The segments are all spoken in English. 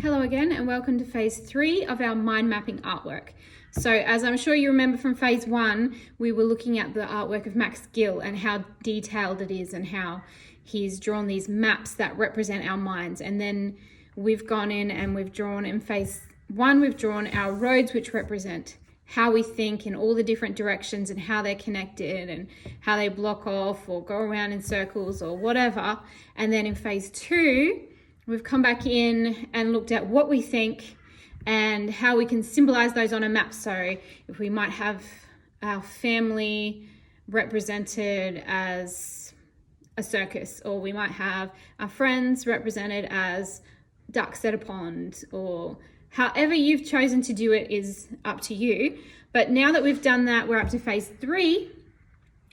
Hello again and welcome to phase 3 of our mind mapping artwork. So as I'm sure you remember from phase 1, we were looking at the artwork of Max Gill and how detailed it is and how he's drawn these maps that represent our minds. And then we've gone in and we've drawn in phase 1, we've drawn our roads which represent how we think in all the different directions and how they're connected and how they block off or go around in circles or whatever. And then in phase 2, we've come back in and looked at what we think and how we can symbolize those on a map. So if we might have our family represented as a circus, or we might have our friends represented as ducks at a pond, or however you've chosen to do it is up to you. But now that we've done that, we're up to phase 3,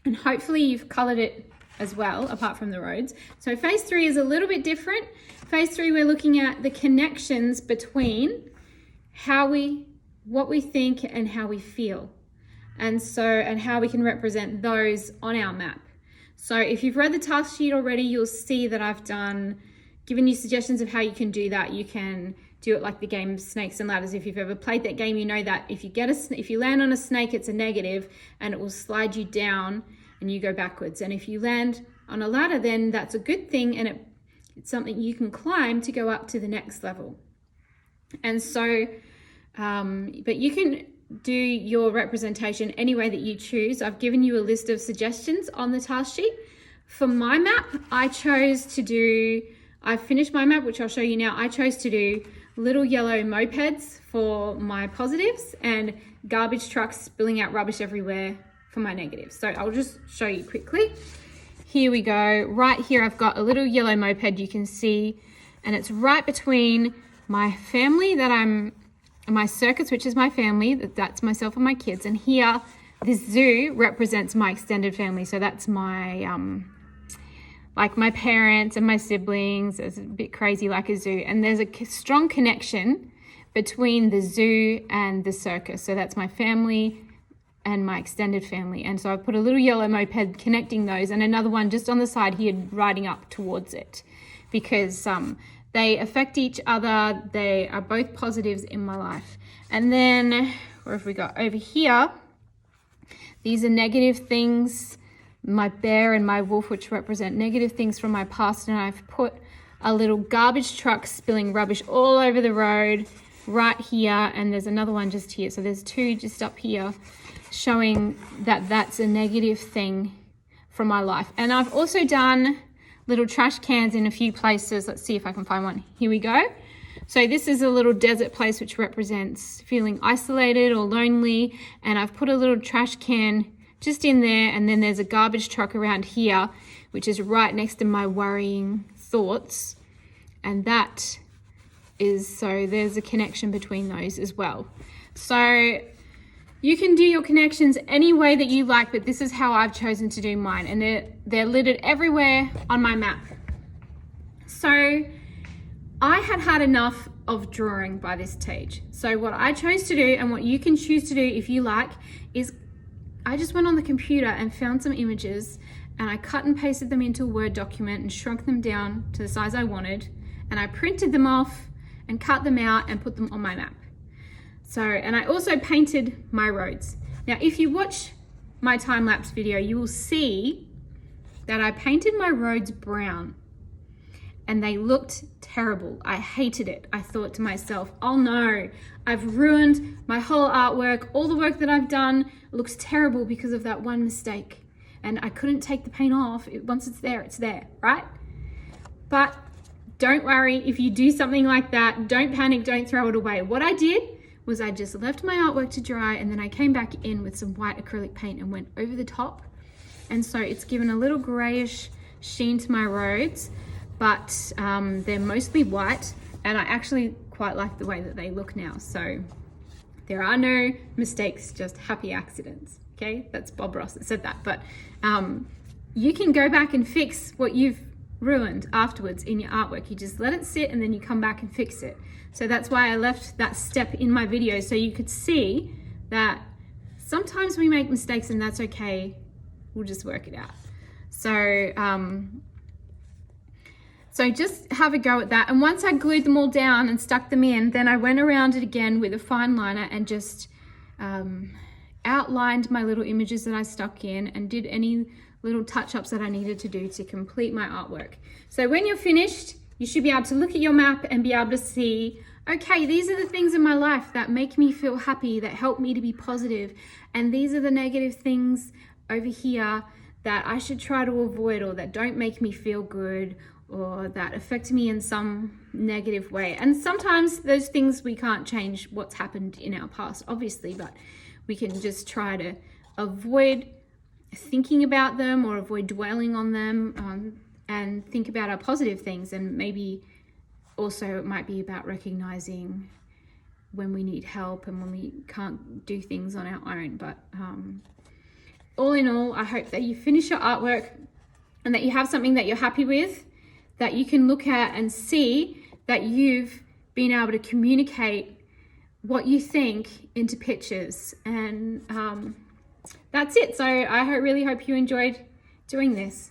and hopefully you've colored it as well, apart from the roads. So phase 3 is a little bit different. Phase 3, we're looking at the connections between what we think and how we feel. And how we can represent those on our map. So if you've read the task sheet already, you'll see that I've given you suggestions of how you can do that. You can do it like the game Snakes and Ladders. If you've ever played that game, you know that if you land on a snake, it's a negative and it will slide you down and you go backwards. And if you land on a ladder, then that's a good thing, and it's something you can climb to go up to the next level. And so, but you can do your representation any way that you choose. I've given you a list of suggestions on the task sheet. For my map, I finished my map, which I'll show you now. I chose to do little yellow mopeds for my positives and garbage trucks spilling out rubbish everywhere for my negatives. So I'll just show you quickly. Here we go. Right here, I've got a little yellow moped you can see, and it's right between my family my circus, which is my family, that's myself and my kids. And here, this zoo represents my extended family. So that's my, like my parents and my siblings. It's a bit crazy like a zoo. And there's a strong connection between the zoo and the circus. So that's my family and my extended family. And so I've put a little yellow moped connecting those, and another one just on the side here riding up towards it, because they affect each other. They are both positives in my life. And then where have we got? Over here, these are negative things, my bear and my wolf, which represent negative things from my past. And I've put a little garbage truck spilling rubbish all over the road right here. And there's another one just here. So there's two just up here, showing that that's a negative thing from my life. And I've also done little trash cans in a few places. Let's see if I can find one. Here we go. So this is a little desert place which represents feeling isolated or lonely. And I've put a little trash can just in there. And then there's a garbage truck around here, which is right next to my worrying thoughts. And that is, so there's a connection between those as well. So you can do your connections any way that you like, but this is how I've chosen to do mine. And they're littered everywhere on my map. So I had enough of drawing by this stage. So what I chose to do, and what you can choose to do if you like, is I just went on the computer and found some images, and I cut and pasted them into a Word document and shrunk them down to the size I wanted. And I printed them off and cut them out and put them on my map. So, and I also painted my roads. Now, if you watch my time-lapse video, you will see that I painted my roads brown and they looked terrible. I hated it. I thought to myself, oh no, I've ruined my whole artwork. All the work that I've done looks terrible because of that one mistake. And I couldn't take the paint off. Once it's there, right? But don't worry, if you do something like that, don't panic, don't throw it away. What I did was I just left my artwork to dry, and then I came back in with some white acrylic paint and went over the top. And so it's given a little grayish sheen to my roads, but they're mostly white, and I actually quite like the way that they look now. So there are no mistakes, just happy accidents. Okay, that's Bob Ross that said that. But you can go back and fix what you've ruined afterwards in your artwork. You just let it sit and then you come back and fix it. So that's why I left that step in my video, so you could see that sometimes we make mistakes and that's okay. We'll just work it out. So So just have a go at that. And once I glued them all down and stuck them in, then I went around it again with a fine liner and just outlined my little images that I stuck in and did any little touch-ups that I needed to do to complete my artwork. So when you're finished, you should be able to look at your map and be able to see, okay, these are the things in my life that make me feel happy, that help me to be positive, and these are the negative things over here that I should try to avoid, or that don't make me feel good, or that affect me in some negative way. And sometimes those things, we can't change what's happened in our past, obviously, but we can just try to avoid thinking about them or avoid dwelling on them, and think about our positive things. And maybe also it might be about recognizing when we need help and when we can't do things on our own. But all in all, I hope that you finish your artwork and that you have something that you're happy with, that you can look at and see that you've been able to communicate what you think into pictures. And that's it. So I really hope you enjoyed doing this.